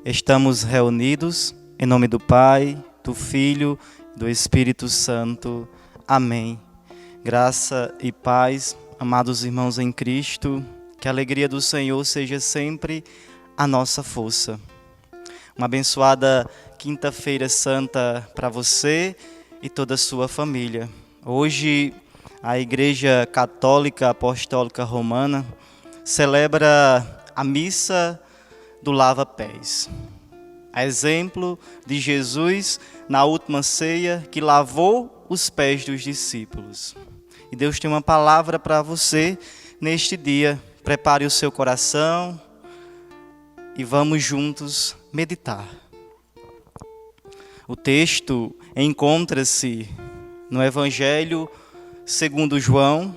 Estamos reunidos em nome do Pai, do Filho, do Espírito Santo. Amém. Graça e paz, amados irmãos em Cristo, que a alegria do Senhor seja sempre a nossa força. Uma abençoada Quinta-feira Santa para você e toda a sua família. Hoje, a Igreja Católica Apostólica Romana celebra a missa do lava-pés. A exemplo de Jesus na última ceia que lavou os pés dos discípulos. E Deus tem uma palavra para você neste dia. Prepare o seu coração e vamos juntos meditar. O texto encontra-se no Evangelho segundo João,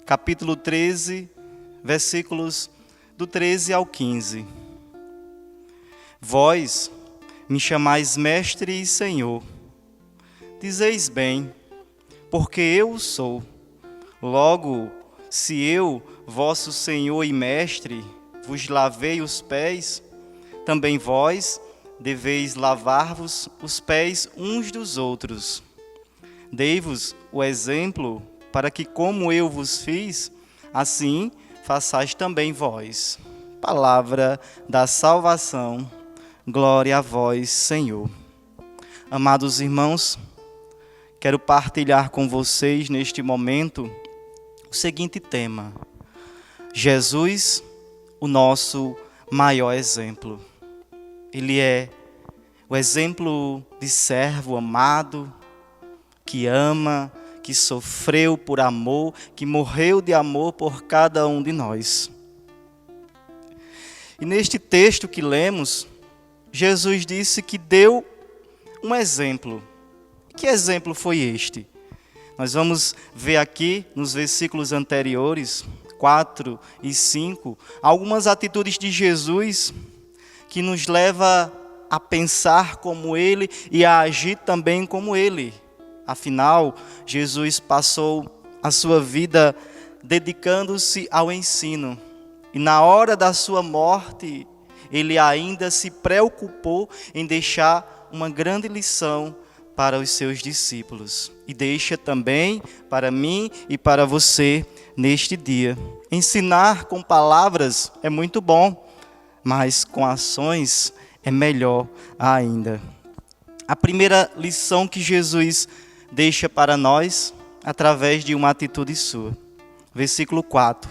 capítulo 13, versículos do 13 ao 15. Vós me chamais Mestre e Senhor. Dizeis bem, porque eu o sou. Logo, se eu, vosso Senhor e Mestre, vos lavei os pés, também vós deveis lavar-vos os pés uns dos outros. Dei-vos o exemplo para que, como eu vos fiz, assim façais também vós. Palavra da salvação. Glória a vós, Senhor. Amados irmãos, quero partilhar com vocês neste momento o seguinte tema: Jesus, o nosso maior exemplo. Ele é o exemplo de servo amado, que ama, que sofreu por amor, que morreu de amor por cada um de nós. E neste texto que lemos, Jesus disse que deu um exemplo. Que exemplo foi este? Nós vamos ver aqui nos versículos anteriores, 4 e 5, algumas atitudes de Jesus que nos leva a pensar como Ele e a agir também como Ele. Afinal, Jesus passou a sua vida dedicando-se ao ensino. E na hora da sua morte, Ele ainda se preocupou em deixar uma grande lição para os seus discípulos. E deixa também para mim e para você neste dia. Ensinar com palavras é muito bom, mas com ações é melhor ainda. A primeira lição que Jesus deixa para nós, através de uma atitude sua. Versículo 4.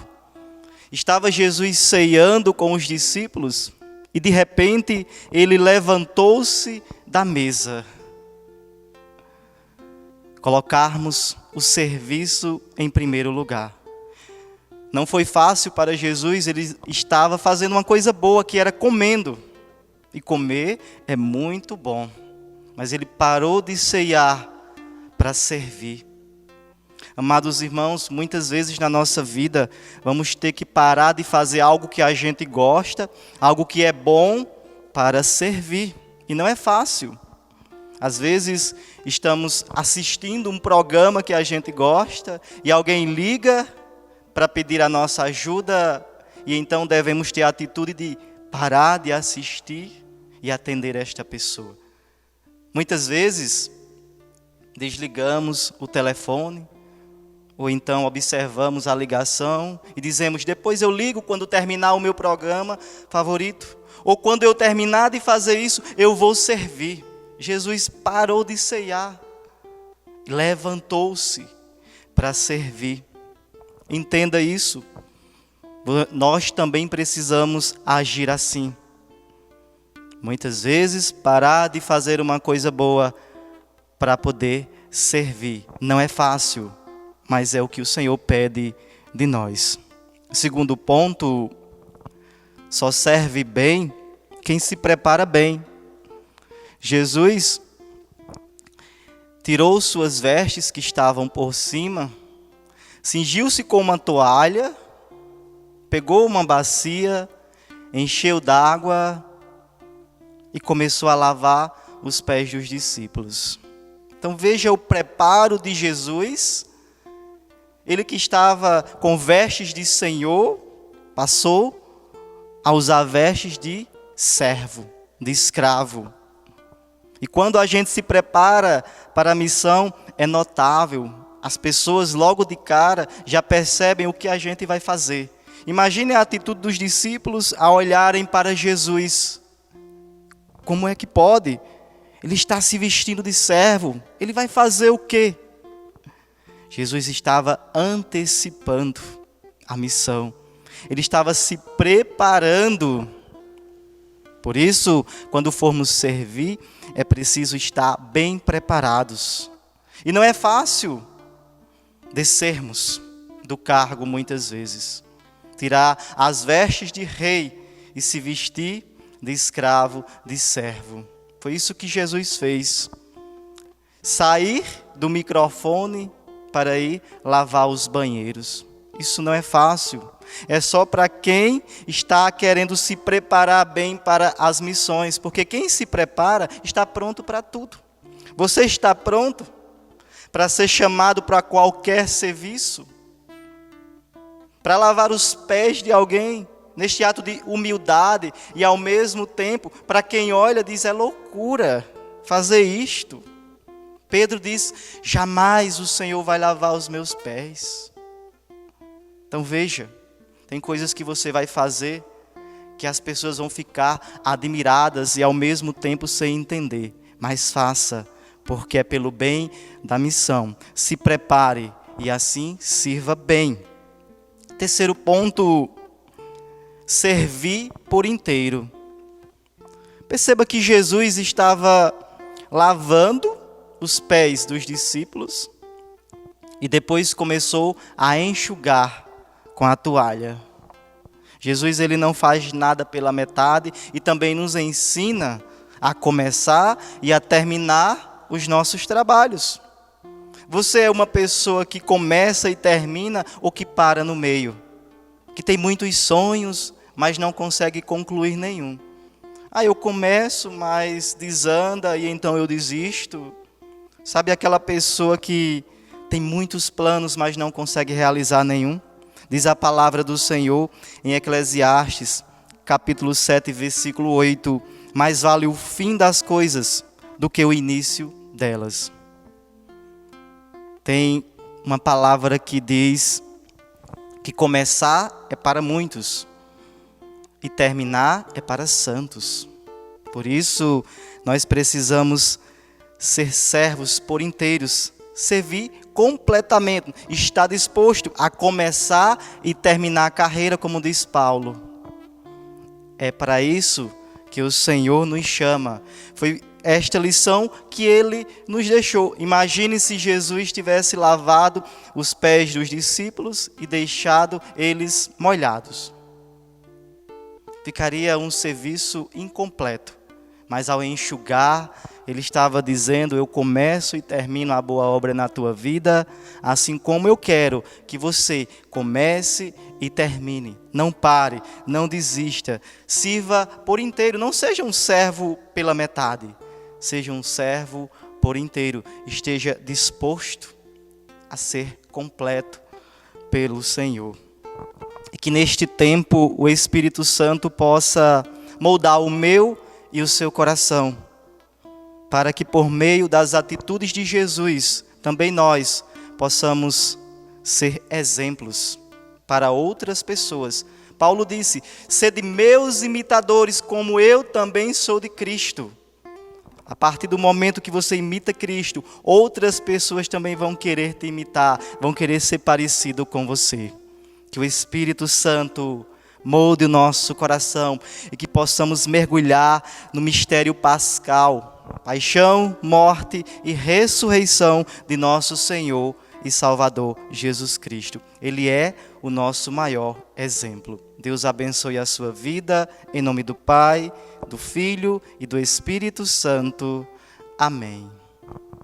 Estava Jesus ceando com os discípulos e de repente ele levantou-se da mesa. Colocarmos o serviço em primeiro lugar. Não foi fácil para Jesus, ele estava fazendo uma coisa boa, que era comendo. E comer é muito bom. Mas ele parou de ceiar para servir. Amados irmãos, muitas vezes na nossa vida vamos ter que parar de fazer algo que a gente gosta, algo que é bom para servir. E não é fácil. Às vezes estamos assistindo um programa que a gente gosta e alguém liga para pedir a nossa ajuda e então devemos ter a atitude de parar de assistir e atender esta pessoa. Muitas vezes desligamos o telefone ou então observamos a ligação e dizemos: depois eu ligo quando terminar o meu programa favorito, ou quando eu terminar de fazer isso eu vou servir. Jesus parou de ceiar, levantou-se para servir. Entenda isso. Nós também precisamos agir assim. Muitas vezes parar de fazer uma coisa boa para poder servir. Não é fácil, mas é o que o Senhor pede de nós. Segundo ponto, só serve bem quem se prepara bem. Jesus tirou suas vestes que estavam por cima, cingiu-se com uma toalha, pegou uma bacia, encheu d'água e começou a lavar os pés dos discípulos. Então veja o preparo de Jesus. Ele que estava com vestes de Senhor, passou a usar vestes de servo. de escravo. E quando a gente se prepara para a missão, é notável. As pessoas logo de cara já percebem o que a gente vai fazer. Imagine a atitude dos discípulos ao olharem para Jesus. Como é que pode? Ele está se vestindo de servo. Ele vai fazer o quê? Jesus estava antecipando a missão. Ele estava se preparando. Por isso, quando formos servir, é preciso estar bem preparados. E não é fácil descermos do cargo muitas vezes. Tirar as vestes de rei e se vestir de escravo, de servo. Foi isso que Jesus fez. Sair do microfone para ir lavar os banheiros. Isso não é fácil. É só para quem está querendo se preparar bem para as missões. Porque quem se prepara está pronto para tudo. Você está pronto para ser chamado para qualquer serviço? Para lavar os pés de alguém, neste ato de humildade, e ao mesmo tempo, para quem olha, diz, é loucura fazer isto. Pedro diz, jamais o Senhor vai lavar os meus pés. Então veja, tem coisas que você vai fazer, que as pessoas vão ficar admiradas e ao mesmo tempo sem entender. Mas faça, porque é pelo bem da missão. Se prepare e assim sirva bem. Terceiro ponto, servir por inteiro. Perceba que Jesus estava lavando os pés dos discípulos e depois começou a enxugar com a toalha. Jesus, ele não faz nada pela metade e também nos ensina a começar e a terminar os nossos trabalhos. Você é uma pessoa que começa e termina ou que para no meio? Que tem muitos sonhos, mas não consegue concluir nenhum. Eu começo, mas desanda e então eu desisto. Sabe aquela pessoa que tem muitos planos, mas não consegue realizar nenhum? Diz a palavra do Senhor em Eclesiastes, capítulo 7, versículo 8. Mais vale o fim das coisas do que o início delas. Tem uma palavra que diz que começar é para muitos e terminar é para santos. Por isso, nós precisamos ser servos por inteiros, servir completamente, estar disposto a começar e terminar a carreira, como diz Paulo. É para isso que o Senhor nos chama. Foi esta lição que ele nos deixou. Imagine se Jesus tivesse lavado os pés dos discípulos e deixado eles molhados. Ficaria um serviço incompleto. Mas ao enxugar, ele estava dizendo, eu começo e termino a boa obra na tua vida, assim como eu quero que você comece e termine. Não pare, não desista, sirva por inteiro, não seja um servo pela metade. Seja um servo por inteiro, esteja disposto a ser completo pelo Senhor. E que neste tempo o Espírito Santo possa moldar o meu e o seu coração, para que por meio das atitudes de Jesus, também nós possamos ser exemplos para outras pessoas. Paulo disse, sede meus imitadores, como eu também sou de Cristo. A partir do momento que você imita Cristo, outras pessoas também vão querer te imitar, vão querer ser parecido com você. Que o Espírito Santo molde o nosso coração e que possamos mergulhar no mistério pascal, paixão, morte e ressurreição de nosso Senhor e Salvador Jesus Cristo. Ele é o nosso maior exemplo. Deus abençoe a sua vida, em nome do Pai, do Filho e do Espírito Santo. Amém.